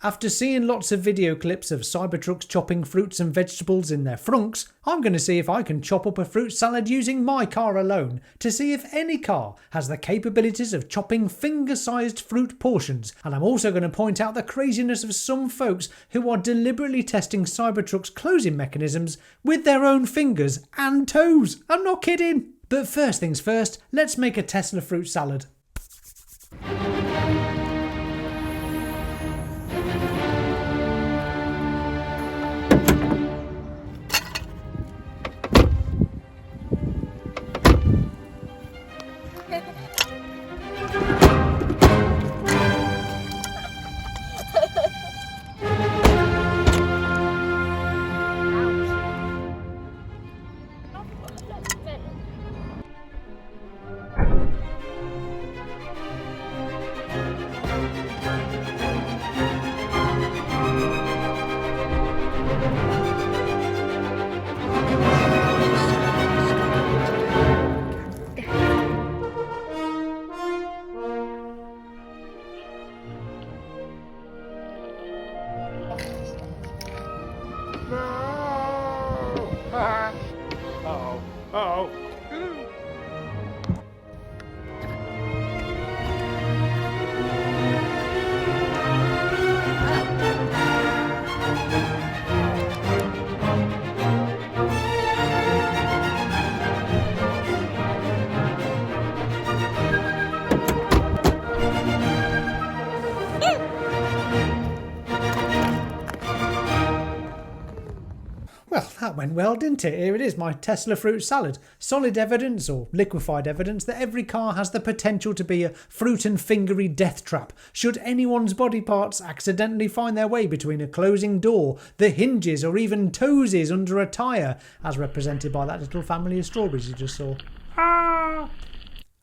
After seeing lots of video clips of Cybertrucks chopping fruits and vegetables in their frunks, I'm going to see if I can chop up a fruit salad using my car alone to see if any car has the capabilities of chopping finger-sized fruit portions. And I'm also going to point out the craziness of some folks who are deliberately testing Cybertruck's closing mechanisms with their own fingers and toes. I'm not kidding. But first things first, let's make a Tesla fruit salad. Uh-oh. Well, that went well, didn't it? Here it is, my Tesla fruit salad. Solid evidence, or liquefied evidence, that every car has the potential to be a fruit and fingery death trap should anyone's body parts accidentally find their way between a closing door, the hinges, or even toesies under a tyre, as represented by that little family of strawberries you just saw.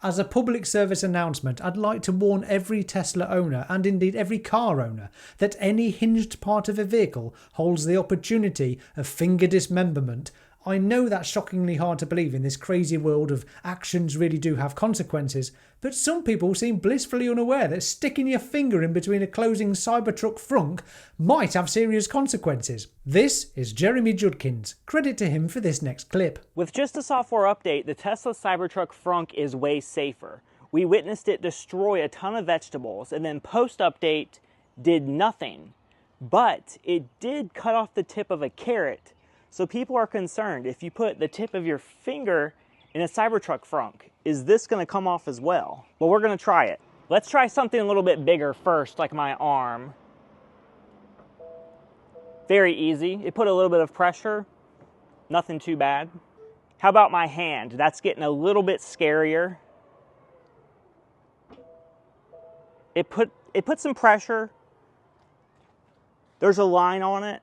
As a public service announcement, I'd like to warn every Tesla owner, and indeed every car owner, that any hinged part of a vehicle holds the opportunity of finger dismemberment. I know that's shockingly hard to believe in this crazy world of actions really do have consequences, but some people seem blissfully unaware that sticking your finger in between a closing Cybertruck frunk might have serious consequences. This is Jeremy Judkins. Credit to him for this next clip. With just a software update, the Tesla Cybertruck frunk is way safer. We witnessed it destroy a ton of vegetables, and then post-update did nothing. But it did cut off the tip of a carrot. So people are concerned, if you put the tip of your finger in a Cybertruck frunk, is this going to come off as well? Well, we're going to try it. Let's try something a little bit bigger first, like my arm. Very easy. It put a little bit of pressure. Nothing too bad. How about my hand? That's getting a little bit scarier. It put some pressure. There's a line on it.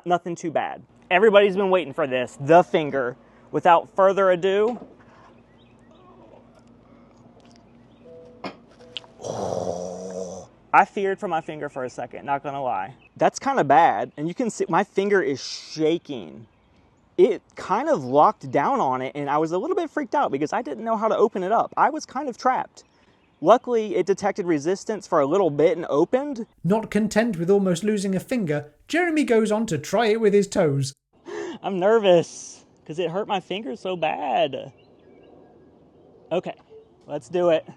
Nothing too bad. Everybody's been waiting for this, the finger. Without further ado, I feared for my finger for a second, not gonna lie. That's kind of bad, and you can see my finger is shaking. It kind of locked down on it, and I was a little bit freaked out because I didn't know how to open it up. I was kind of trapped. Luckily, it detected resistance for a little bit and opened. Not content with almost losing a finger, Jeremy goes on to try it with his toes. I'm nervous because it hurt my finger so bad. Okay, let's do it.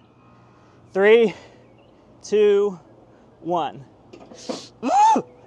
3, 2, 1.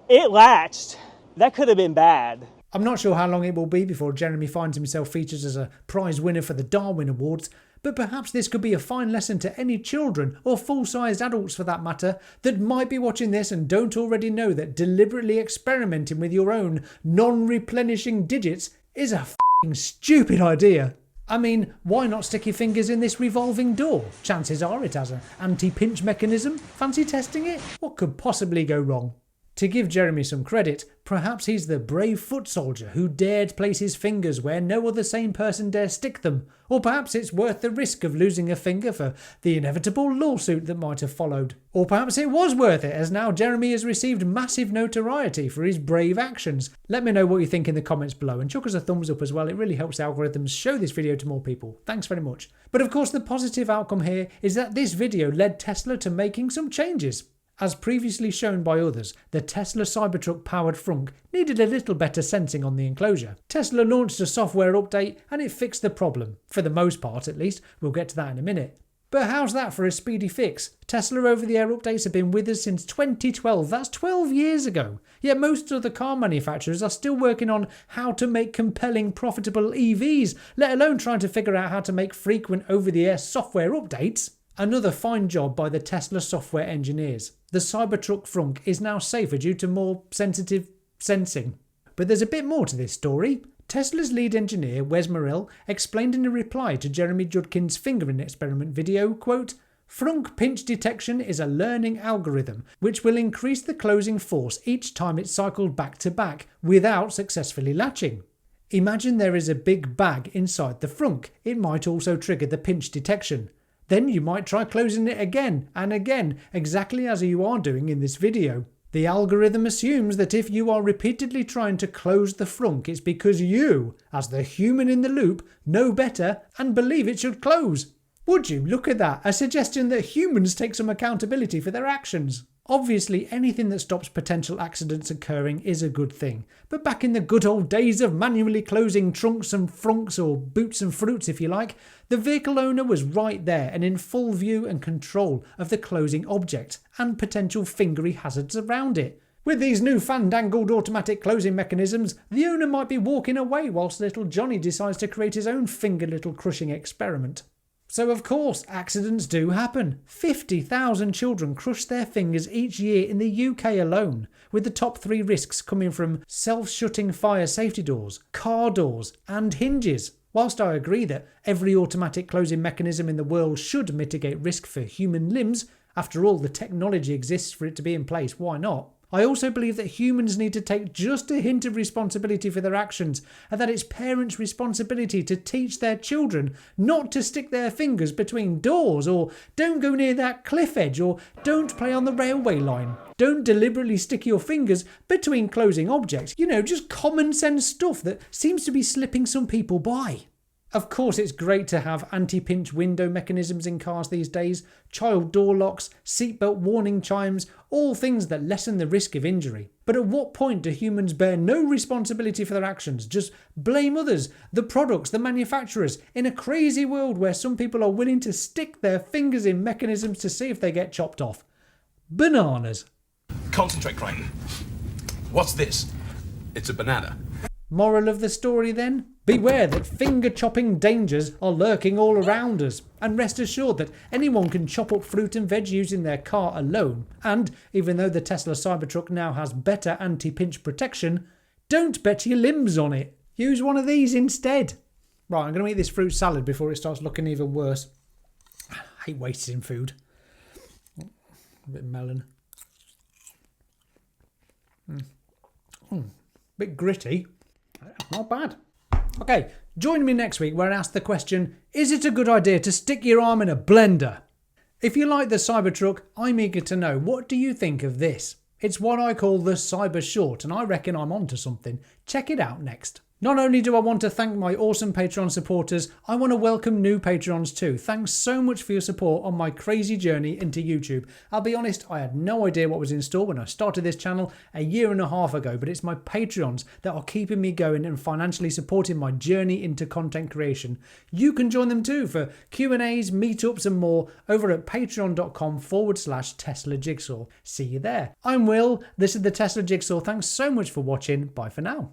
It latched. That could have been bad. I'm not sure how long it will be before Jeremy finds himself featured as a prize winner for the Darwin Awards, but perhaps this could be a fine lesson to any children, or full-sized adults for that matter, that might be watching this and don't already know that deliberately experimenting with your own non-replenishing digits is a f***ing stupid idea. I mean, why not stick your fingers in this revolving door? Chances are it has an anti-pinch mechanism. Fancy testing it? What could possibly go wrong? To give Jeremy some credit, perhaps he's the brave foot soldier who dared place his fingers where no other sane person dare stick them. Or perhaps it's worth the risk of losing a finger for the inevitable lawsuit that might have followed. Or perhaps it was worth it, as now Jeremy has received massive notoriety for his brave actions. Let me know what you think in the comments below, and chuck us a thumbs up as well. It really helps the algorithms show this video to more people. Thanks very much. But of course the positive outcome here is that this video led Tesla to making some changes. As previously shown by others, the Tesla Cybertruck powered frunk needed a little better sensing on the enclosure. Tesla launched a software update and it fixed the problem, for the most part at least. We'll get to that in a minute. But how's that for a speedy fix? Tesla over-the-air updates have been with us since 2012, that's 12 years ago. Yet most other car manufacturers are still working on how to make compelling, profitable EVs, let alone trying to figure out how to make frequent over-the-air software updates. Another fine job by the Tesla software engineers. The Cybertruck frunk is now safer due to more sensitive sensing. But there's a bit more to this story. Tesla's lead engineer, Wes Morrell, explained in a reply to Jeremy Judkin's fingering experiment video, quote, "Frunk pinch detection is a learning algorithm which will increase the closing force each time it's cycled back to back without successfully latching. Imagine there is a big bag inside the frunk. It might also trigger the pinch detection. Then you might try closing it again and again, exactly as you are doing in this video. The algorithm assumes that if you are repeatedly trying to close the frunk, it's because you, as the human in the loop, know better and believe it should close." Would you look at that? A suggestion that humans take some accountability for their actions. Obviously, anything that stops potential accidents occurring is a good thing. But back in the good old days of manually closing trunks and frunks, or boots and fruits if you like, the vehicle owner was right there and in full view and control of the closing object and potential fingery hazards around it. With these new fandangled automatic closing mechanisms, the owner might be walking away whilst little Johnny decides to create his own finger little crushing experiment. So of course, accidents do happen. 50,000 children crush their fingers each year in the UK alone, with the top 3 risks coming from self-shutting fire safety doors, car doors and hinges. Whilst I agree that every automatic closing mechanism in the world should mitigate risk for human limbs, after all the technology exists for it to be in place, why not? I also believe that humans need to take just a hint of responsibility for their actions, and that it's parents' responsibility to teach their children not to stick their fingers between doors, or don't go near that cliff edge, or don't play on the railway line. Don't deliberately stick your fingers between closing objects. You know, just common sense stuff that seems to be slipping some people by. Of course, it's great to have anti-pinch window mechanisms in cars these days, child door locks, seatbelt warning chimes, all things that lessen the risk of injury. But at what point do humans bear no responsibility for their actions, just blame others, the products, the manufacturers, in a crazy world where some people are willing to stick their fingers in mechanisms to see if they get chopped off? Bananas. Concentrate, Crichton. What's this? It's a banana. Moral of the story then? Beware that finger-chopping dangers are lurking all around us, and rest assured that anyone can chop up fruit and veg using their car alone. And, even though the Tesla Cybertruck now has better anti-pinch protection, don't bet your limbs on it. Use one of these instead. Right, I'm going to eat this fruit salad before it starts looking even worse. I hate wasting food. A bit of melon. Bit gritty. Not bad. Okay, join me next week where I ask the question, is it a good idea to stick your arm in a blender? If you like the Cybertruck, I'm eager to know, what do you think of this? It's what I call the Cyber Short, and I reckon I'm onto something. Check it out next. Not only do I want to thank my awesome Patreon supporters, I want to welcome new Patrons too. Thanks so much for your support on my crazy journey into YouTube. I'll be honest, I had no idea what was in store when I started this channel a year and a half ago, but it's my Patreons that are keeping me going and financially supporting my journey into content creation. You can join them too for Q&As, meetups and more over at patreon.com/Tesla Jigsaw. See you there. I'm Will, this is the Tesla Jigsaw. Thanks so much for watching. Bye for now.